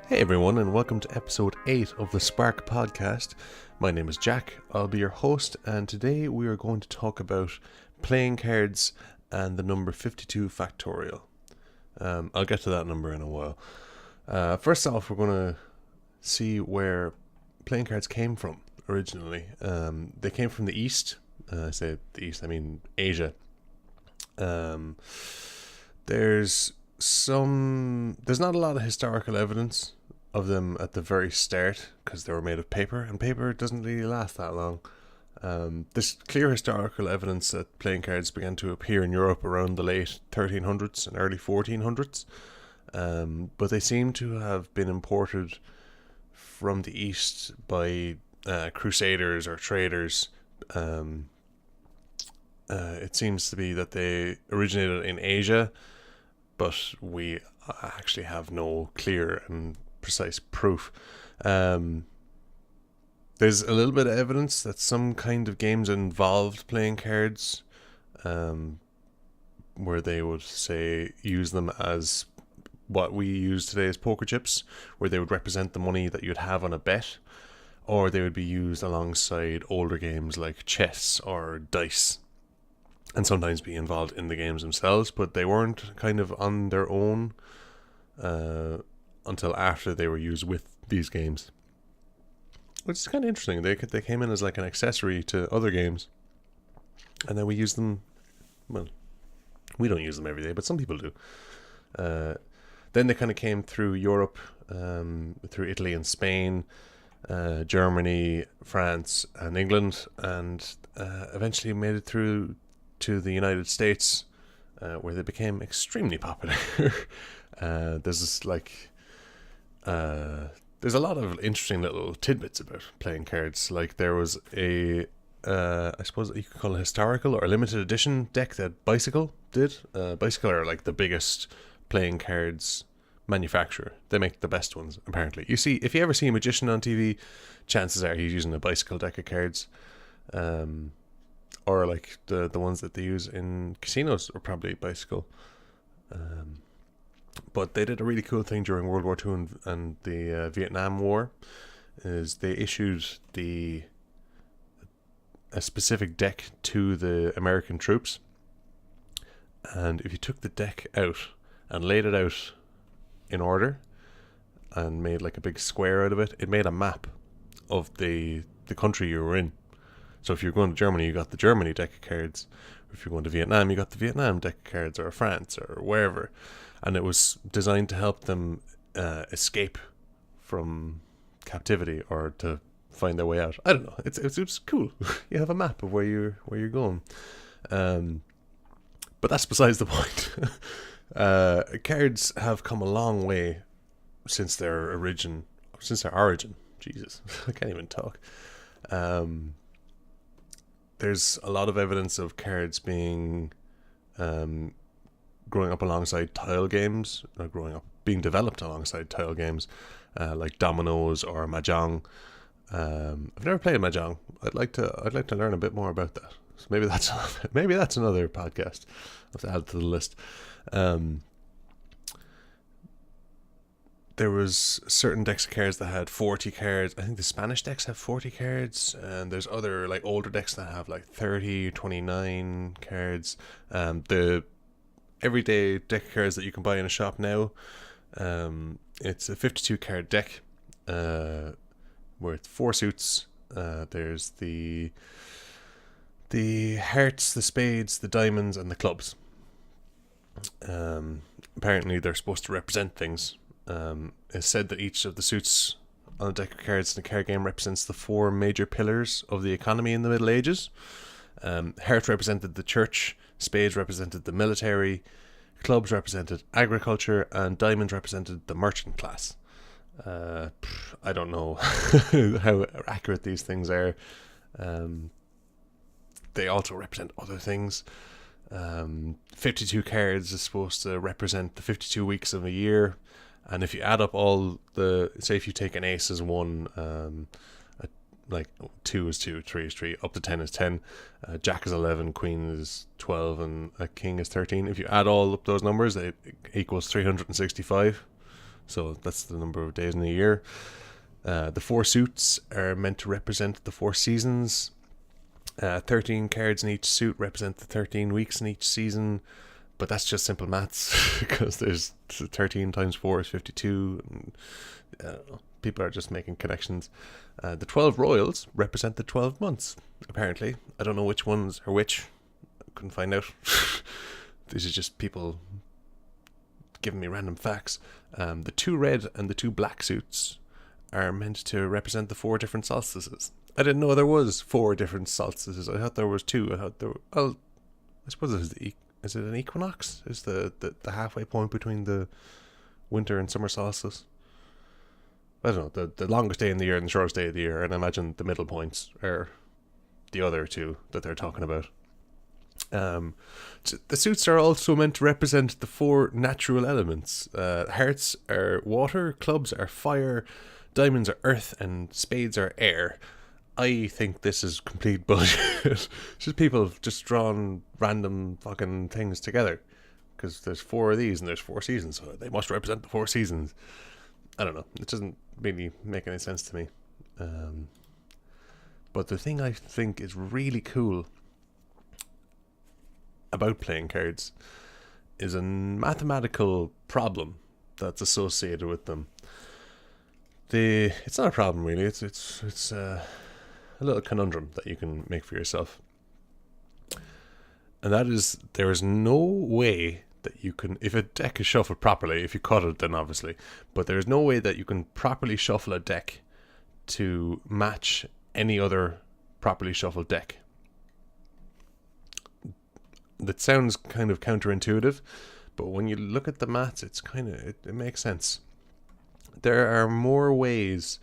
Hey everyone, and welcome to episode 8 of the Spark podcast. My name is Jack, I'll be your host, and today we are going to talk about playing cards and the number 52 factorial. I'll get to that number in a while. First off, we're going to see where playing cards came from originally. They came from the East. I say the East, I mean Asia. There's not a lot of historical evidence of them at the very start because they were made of paper, and paper doesn't really last that long. There's clear historical evidence that playing cards began to appear in Europe around the late 1300s and early 1400s, but they seem to have been imported from the East by crusaders or traders. It seems to be that they originated in Asia, but we actually have no clear and precise proof. There's a little bit of evidence that some kind of games involved playing cards, where they would say use them as what we use today as poker chips, where they would represent the money that you'd have on a bet, or they would be used alongside older games like chess or dice, and sometimes be involved in the games themselves, but they weren't kind of on their own until after they were used with these games. Which is kind of interesting. They came in as like an accessory to other games, and then we use them. Well, we don't use them every day, but some people do. Then they kind of came through Europe, through Italy and Spain, Germany, France, and England, and eventually made it through to the United States, where they became extremely popular. There's a lot of interesting little tidbits about playing cards. Like there was I suppose you could call it a historical or a limited edition deck that Bicycle did. Bicycle are like the biggest playing cards manufacturer. They make the best ones, apparently. If you ever see a magician on TV, chances are he's using a Bicycle deck of cards. Or like the ones that they use in casinos are probably Bicycle. But they did a really cool thing during World War II and the Vietnam War, is they issued a specific deck to the American troops, and if you took the deck out and laid it out in order and made like a big square out of it, it made a map of the country you were in. So if you're going to Germany, you got the Germany deck of cards. If you're going to Vietnam, you got the Vietnam deck of cards, or France, or wherever. And it was designed to help them escape from captivity or to find their way out. I don't know. It's cool. You have a map of where you're going. But that's besides the point. Cards have come a long way since their origin. Jesus, I can't even talk. There's a lot of evidence of cards being growing up alongside tile games, being developed alongside tile games, like dominoes or mahjong. I've never played mahjong. I'd like to learn a bit more about that. So maybe that's another podcast. I'll have to add to the list. There was certain decks of cards that had 40 cards. I think the Spanish decks have 40 cards, and there's other like older decks that have like 30, 29 cards. The everyday deck of cards that you can buy in a shop now, it's a 52 card deck with 4 suits. There's the hearts, the spades, the diamonds, and the clubs. Apparently they're supposed to represent things. It's said that each of the suits on a deck of cards in a card game represents the 4 major pillars of the economy in the Middle Ages. Heart represented the church, spades represented the military, clubs represented agriculture, and diamonds represented the merchant class. I don't know how accurate these things are. They also represent other things. 52 cards is supposed to represent the 52 weeks of a year. And if you add up say if you take an ace as 1, like 2 is 2, 3 is 3, up to 10 is 10, jack is 11, queen is 12, and a king is 13. If you add all up those numbers, it equals 365. So that's the number of days in a year. The 4 suits are meant to represent the 4 seasons. 13 cards in each suit represent the 13 weeks in each season. But that's just simple maths, because there's 13 times 4 is 52. And, people are just making connections. The 12 royals represent the 12 months, apparently. I don't know which ones are which. I couldn't find out. These are just people giving me random facts. The 2 red and the 2 black suits are meant to represent the 4 different solstices. I didn't know there was 4 different solstices. I thought there was 2. I thought there were, well, I suppose it is it an equinox? Is the halfway point between the winter and summer solstice? I don't know, the longest day in the year and the shortest day of the year, and I imagine the middle points are the other 2 that they're talking about. The suits are also meant to represent the 4 natural elements. Hearts are water, clubs are fire, diamonds are earth, and spades are air. I think this is complete bullshit. It's just people just drawing random fucking things together. Because there's 4 of these and there's 4 seasons, so they must represent the 4 seasons. I don't know. It doesn't really make any sense to me. But the thing I think is really cool about playing cards is a mathematical problem that's associated with them. It's not a problem really. It's a little conundrum that you can make for yourself, and that is there is no way that you can, if a deck is shuffled properly, if you cut it then obviously, but there is no way that you can properly shuffle a deck to match any other properly shuffled deck. That sounds kind of counterintuitive, but when you look at the maths, it makes sense. There are more ways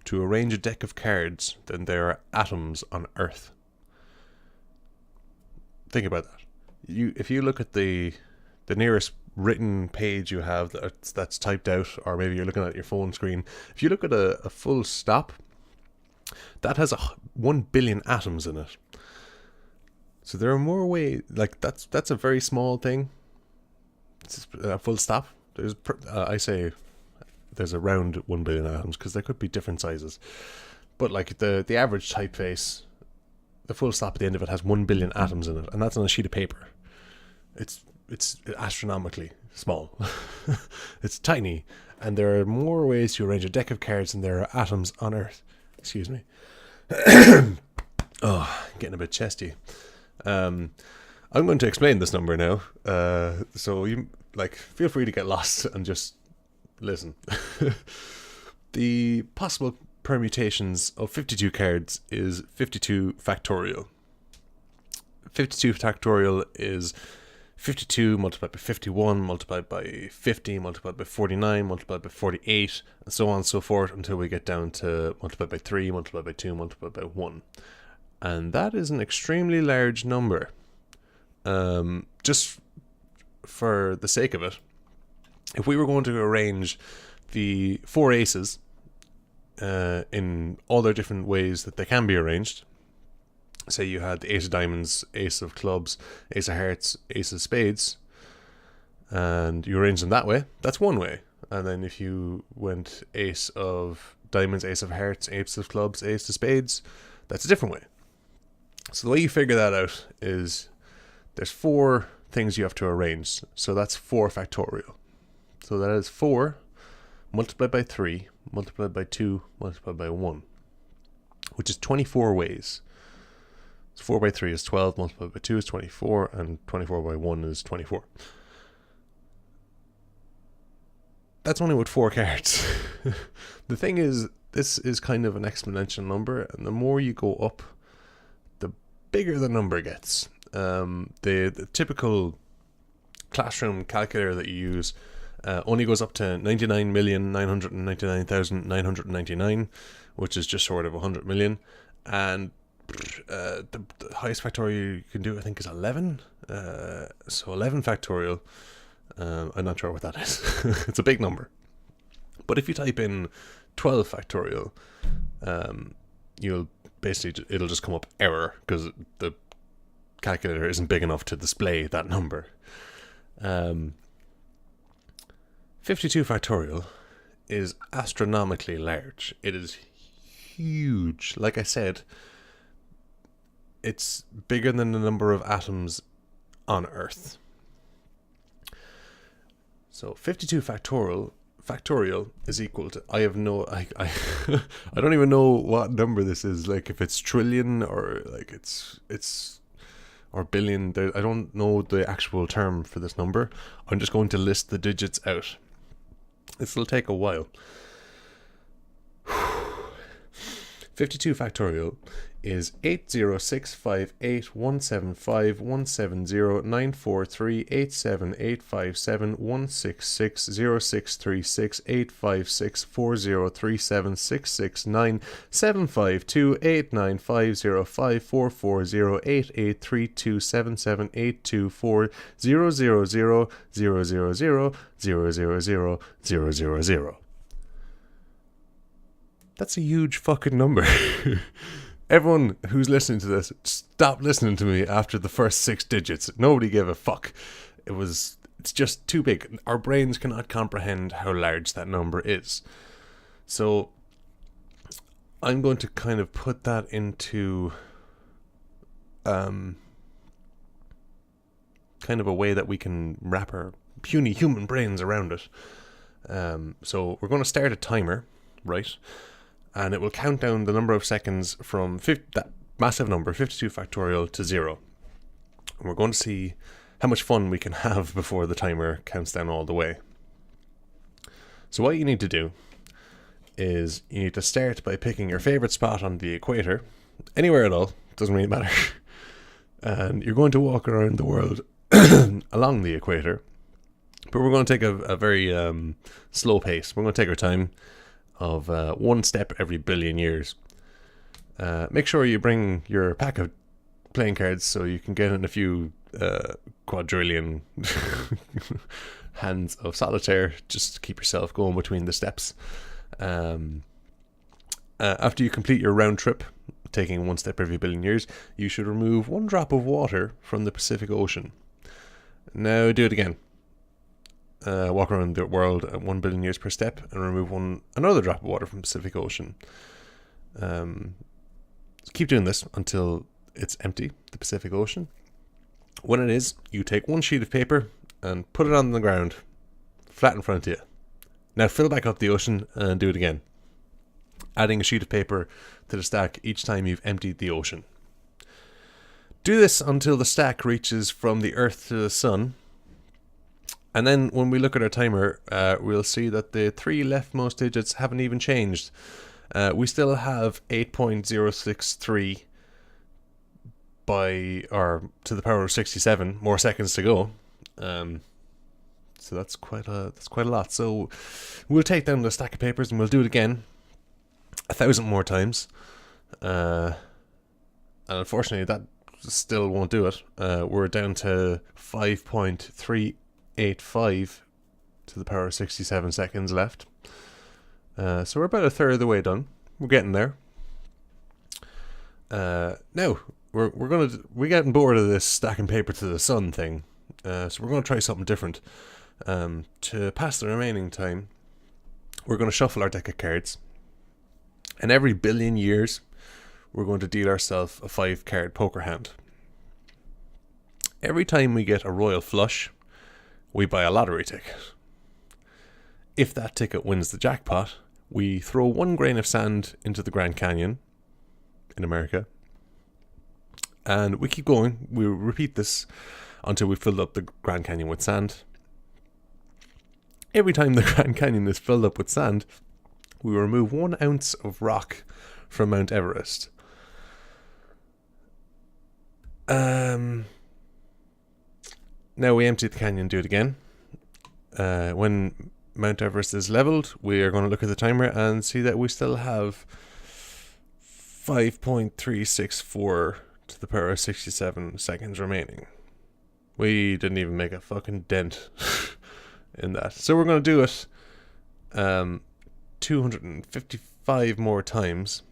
to arrange a deck of cards than there are atoms on Earth. Think about that. If you look at the nearest written page you have that's typed out, or maybe you're looking at your phone screen, if you look at a full stop, that has 1 billion atoms in it. So there are more ways. Like that's a very small thing. It's a full stop. I say there's around 1 billion atoms because there could be different sizes. But like the average typeface, the full stop at the end of it has 1 billion atoms in it, and that's on a sheet of paper. It's astronomically small. It's tiny, and there are more ways to arrange a deck of cards than there are atoms on Earth. Excuse me. Oh, getting a bit chesty. I'm going to explain this number now. So you feel free to get lost and just listen. The possible permutations of 52 cards is 52 factorial. 52 factorial is 52 multiplied by 51 multiplied by 50 multiplied by 49 multiplied by 48 and so on and so forth until we get down to multiplied by 3 multiplied by 2 multiplied by 1. And that is an extremely large number. Just for the sake of it, if we were going to arrange the 4 aces in all their different ways that they can be arranged, say you had the ace of diamonds, ace of clubs, ace of hearts, ace of spades, and you arrange them that way, that's one way. And then if you went ace of diamonds, ace of hearts, ace of clubs, ace of spades, that's a different way. So the way you figure that out is there's 4 things you have to arrange. So that's 4 factorial. So that is 4 multiplied by 3 multiplied by 2 multiplied by 1, which is 24 ways. So 4 by 3 is 12, multiplied by 2 is 24, and 24 by 1 is 24. That's only with 4 cards. The thing is, this is kind of an exponential number, and the more you go up, the bigger the number gets. The typical classroom calculator that you use only goes up to 99,999,999, which is just short of 100 million. And the highest factorial you can do, I think, is 11. So 11 factorial. I'm not sure what that is. It's a big number. But if you type in 12 factorial, it'll just come up error because the calculator isn't big enough to display that number. 52 factorial is astronomically large. It is huge. Like I said, it's bigger than the number of atoms on Earth. So 52 factorial is equal to, I I don't even know what number this is, like if it's trillion or like it's or billion. I don't know the actual term for this number. I'm just going to list the digits out. This will take a while. 52 factorial is 8065817581667857289500540888327782440888327782400000000. That's a huge fucking number. Everyone who's listening to this, stop listening to me after the first 6 digits. Nobody gave a fuck. It's just too big. Our brains cannot comprehend how large that number is. So I'm going to kind of put that into kind of a way that we can wrap our puny human brains around it. So we're going to start a timer, right? And it will count down the number of seconds from that massive number, 52 factorial, to 0. And we're going to see how much fun we can have before the timer counts down all the way. So what you need to do is you need to start by picking your favorite spot on the equator, anywhere at all, doesn't really matter. And you're going to walk around the world along the equator. But we're going to take a very slow pace. We're going to take our time of 1 step every billion years. Make sure you bring your pack of playing cards so you can get in a few quadrillion hands of solitaire just to keep yourself going between the steps. After you complete your round trip, taking 1 step every billion years, you should remove 1 drop of water from the Pacific Ocean. Now do it again. Walk around the world at 1 billion years per step and remove another drop of water from the Pacific Ocean. Keep doing this until it's empty, the Pacific Ocean. When it is, you take 1 sheet of paper and put it on the ground, flat in front of you. Now fill back up the ocean and do it again, adding a sheet of paper to the stack each time you've emptied the ocean. Do this until the stack reaches from the Earth to the Sun. And then when we look at our timer, we'll see that the 3 leftmost digits haven't even changed. We still have 8.063 to the power of 67 more seconds to go. So that's quite a lot. So we'll take down the stack of papers and we'll do it again 1,000 more times. And unfortunately, that still won't do it. We're down to 5.385 to the power of 67 seconds left. So we're about a third of the way done. We're getting there. Now we're getting bored of this stacking paper to the sun thing. So we're going to try something different. To pass the remaining time, we're going to shuffle our deck of cards, and every billion years, we're going to deal ourselves a 5-card poker hand. Every time we get a royal flush, we buy a lottery ticket. If that ticket wins the jackpot, we throw 1 grain of sand into the Grand Canyon in America. And we keep going. We repeat this until we filled up the Grand Canyon with sand. Every time the Grand Canyon is filled up with sand, we remove 1 ounce of rock from Mount Everest. Now we empty the canyon, do it again. When Mount Everest is leveled, we are going to look at the timer and see that we still have 5.364 to the power of 67 seconds remaining. We didn't even make a fucking dent in that. So we're going to do it 255 more times.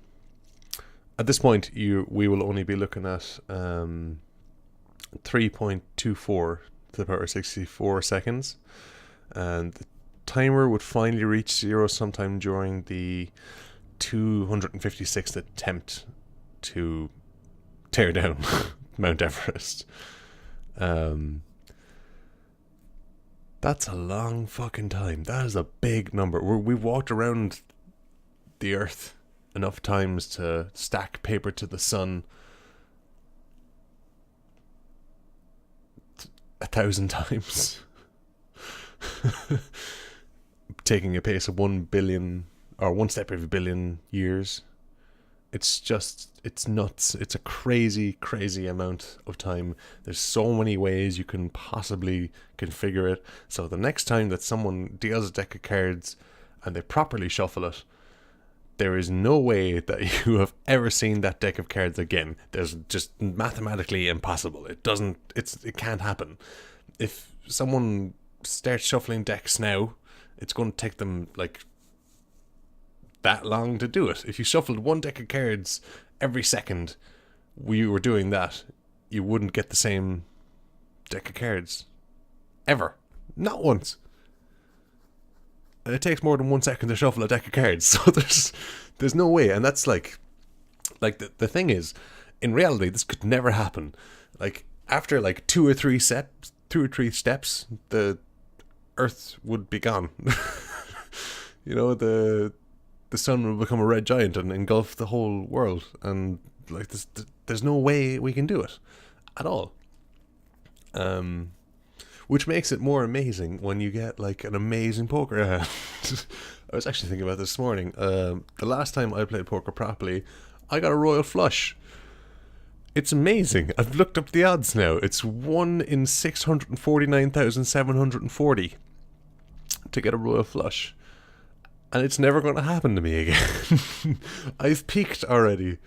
At this point, we will only be looking at 3.24 to the power of 64 seconds. And timer would finally reach zero sometime during the 256th attempt to tear down Mount Everest. That's a long fucking time. That is a big number. We've walked around the Earth enough times to stack paper to the sun 1,000 times. Taking a pace of 1 billion, or 1 step every billion years. It's nuts. It's a crazy, crazy amount of time. There's so many ways you can possibly configure it. So the next time that someone deals a deck of cards and they properly shuffle it, there is no way that you have ever seen that deck of cards again. There's just mathematically impossible. It can't happen. If someone starts shuffling decks now, it's going to take them like that long to do it. If you shuffled one deck of cards every second we were doing that, you wouldn't get the same deck of cards ever. Not once. And it takes more than 1 second to shuffle a deck of cards, so there's no way. And that's like the thing is, in reality, this could never happen. Like after like two or three steps, the Earth would be gone. You know, the sun will become a red giant and engulf the whole world, and like there's no way we can do it at all. Which makes it more amazing when you get like an amazing poker hand. I was actually thinking about this morning. The last time I played poker properly, I got a royal flush. It's amazing. I've looked up the odds now. It's 1 in 649,740 to get a royal flush. And it's never going to happen to me again. I've peaked already.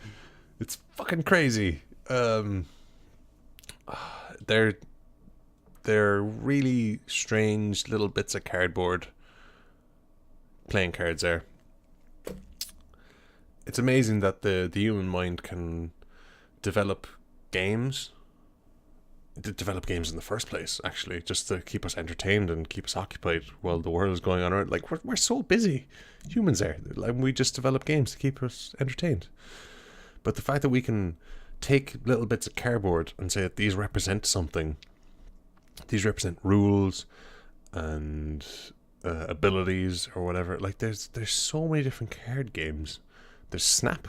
It's fucking crazy. They're really strange little bits of cardboard playing cards there. It's amazing that the human mind can develop games in the first place, actually, just to keep us entertained and keep us occupied while the world is going on. Like, we're so busy. Humans are. Like, we just develop games to keep us entertained. But the fact that we can take little bits of cardboard and say that these represent something, these represent rules and abilities or whatever. Like, there's so many different card games. There's Snap.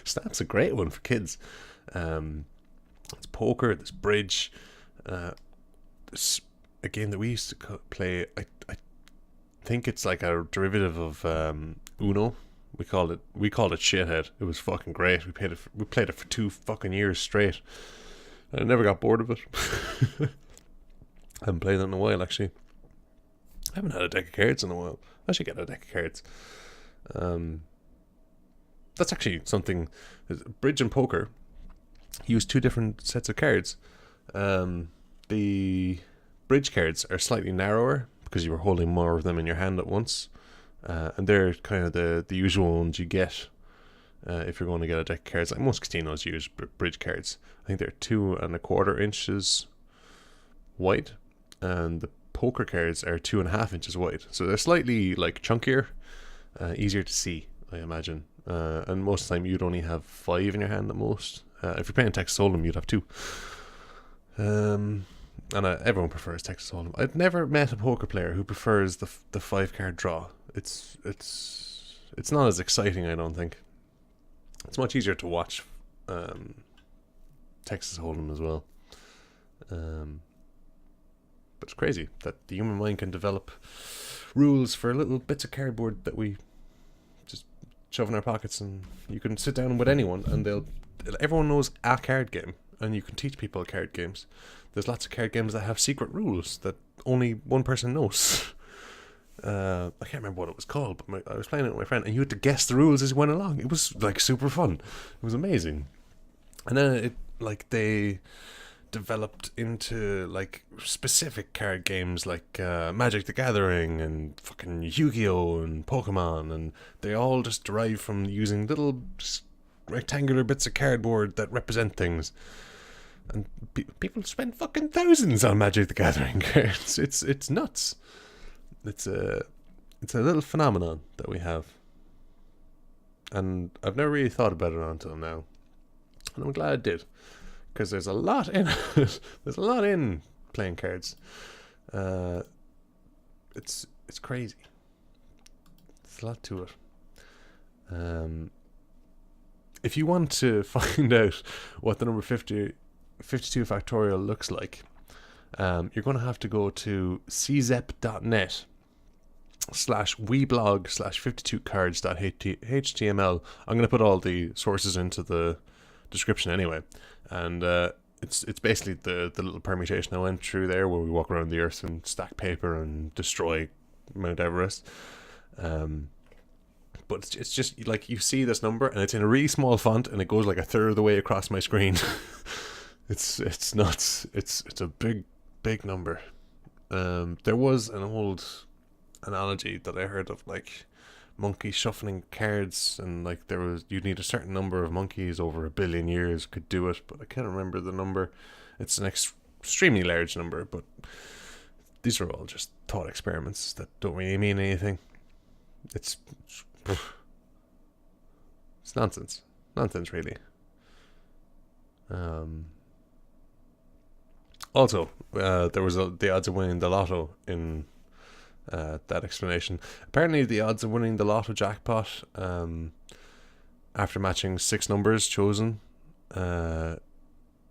Snap's a great one for kids. It's poker, there's bridge. There's a game that we used to play. I think it's like a derivative of Uno. We called it Shithead. It was fucking great. We played it for 2 fucking years straight. I never got bored of it. I haven't played it in a while, actually. I haven't had a deck of cards in a while. I should get a deck of cards. That's actually something. Bridge and poker use 2 different sets of cards. The bridge cards are slightly narrower because you were holding more of them in your hand at once. And they're kind of the usual ones you get if you're going to get a deck of cards. Like most casinos use bridge cards. I think they're 2¼ inches wide, and the poker cards are 2.5 inches wide. So they're slightly like chunkier, easier to see, I imagine. And most of the time you'd only have 5 in your hand at most. If you're playing Texas Hold'em, you'd have 2. And everyone prefers Texas Hold'em. I've never met a poker player who prefers the 5-card draw. It's not as exciting, I don't think. It's much easier to watch Texas Hold'em as well. But it's crazy that the human mind can develop rules for little bits of cardboard that we just shove in our pockets, and you can sit down with anyone and everyone knows a card game, and you can teach people card games. There's lots of card games that have secret rules that only one person knows. I can't remember what it was called, but I was playing it with my friend, and you had to guess the rules as you went along. It was like super fun. It was amazing. And then they developed into like specific card games like Magic the Gathering and fucking Yu-Gi-Oh! And Pokemon, and they all just derive from using little rectangular bits of cardboard that represent things. And people spend fucking thousands on Magic the Gathering cards. It's nuts. It's a little phenomenon that we have, and I've never really thought about it until now, and I'm glad I did, because there's a lot in it. There's a lot in playing cards. It's crazy. There's a lot to it. If you want to find out what the number 52 factorial looks like, you're going to have to go to czep.net/weblog/52cards.html. I'm going to put all the sources into the description anyway, and it's basically the little permutation I went through there, where we walk around the earth and stack paper and destroy Mount Everest. But it's just like, you see this number and it's in a really small font and it goes like a third of the way across my screen. It's nuts. It's a big number. There was an old analogy that I heard of, like, monkeys shuffling cards, and like you'd need a certain number of monkeys over 1 billion years could do it, but I can't remember the number. It's an extremely large number, but these are all just thought experiments that don't really mean anything. It's nonsense really. Also, there was the odds of winning the lotto in that explanation. Apparently the odds of winning the lotto jackpot, after matching 6 numbers chosen,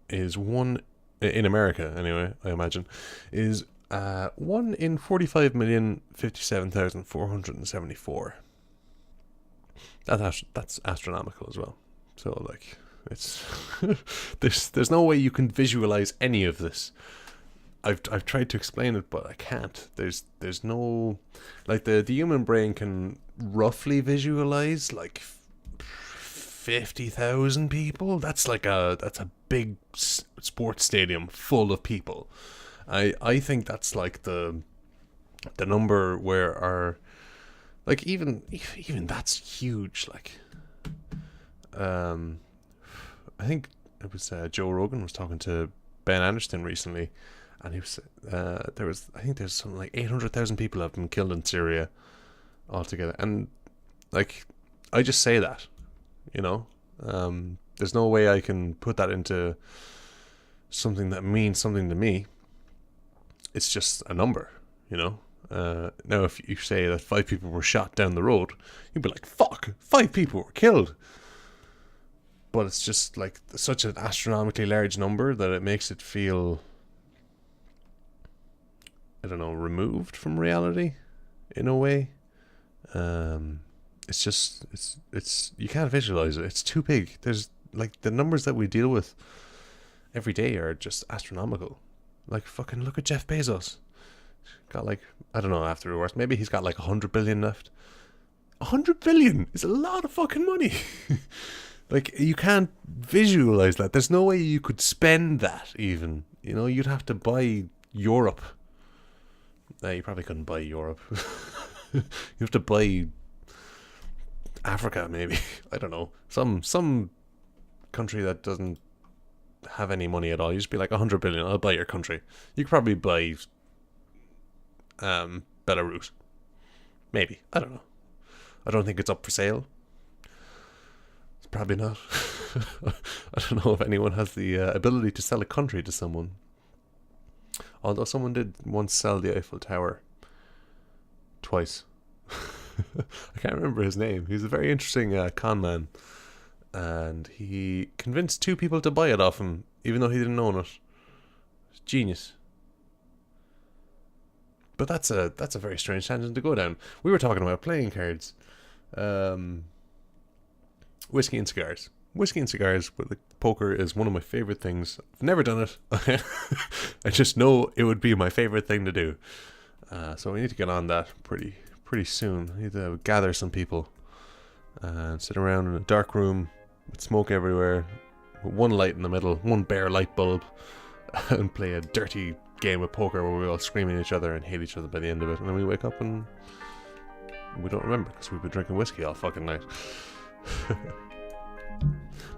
is 1 in America anyway, I imagine, is 1 in 45,057,474. That's astronomical as well. So like, it's there's no way you can visualize any of this. I've tried to explain it, but I can't. There's no, like, the human brain can roughly visualize like 50,000 people. That's a big sports stadium full of people. I think that's like the number where our, like, even that's huge. Like, I think it was Joe Rogan was talking to Ben Anderson recently, and he was there's something like 800,000 people have been killed in Syria altogether, and like, I just say that, you know, there's no way I can put that into something that means something to me. It's just a number, you know. Now, if you say that 5 people were shot down the road, you'd be like, fuck, 5 people were killed. But it's just like such an astronomically large number that it makes it feel, I don't know, removed from reality in a way. It's just, it's you can't visualize it. It's too big. There's like, the numbers that we deal with every day are just astronomical. Like, fucking look at Jeff Bezos. Got like, I don't know, after the worst, maybe he's got like 100 billion left. 100 billion is a lot of fucking money. Like, you can't visualize that. There's no way you could spend that even. You know, you'd have to buy Europe. You probably couldn't buy Europe. You have to buy Africa, maybe. I don't know. Some country that doesn't have any money at all. You just be like, 100 billion, I'll buy your country. You could probably buy Belarus. Maybe. I don't know. I don't think it's up for sale. It's probably not. I don't know if anyone has the ability to sell a country to someone. Although someone did once sell the Eiffel Tower. Twice. I can't remember his name. He's a very interesting con man. And he convinced 2 people to buy it off him, even though he didn't own it. It's genius. But that's a very strange tangent to go down. We were talking about playing cards. Whiskey and cigars. Whiskey and cigars with poker is one of my favorite things. I've never done it. I just know it would be my favorite thing to do. So we need to get on that pretty soon. We need to gather some people and sit around in a dark room with smoke everywhere, with one light in the middle, one bare light bulb, and play a dirty game of poker where we all scream at each other and hate each other by the end of it, and then we wake up and we don't remember because we've been drinking whiskey all fucking night.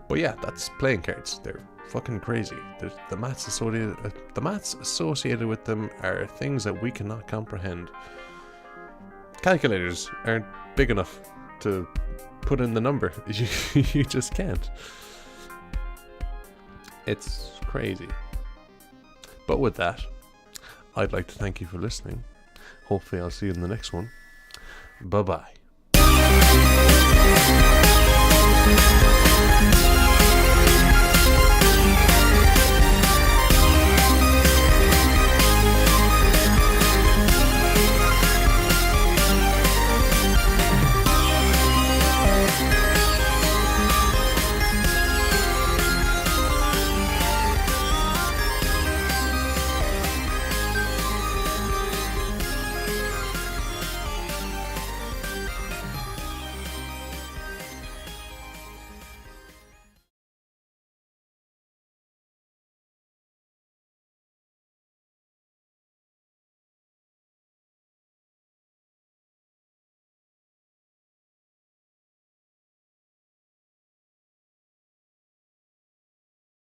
But yeah, that's playing cards. They're fucking crazy. The maths associated with them are things that we cannot comprehend. calculators aren't big enough to put in the number. You just can't. It's crazy. But with that, I'd like to thank you for listening. Hopefully I'll see you in the next one. Bye-bye.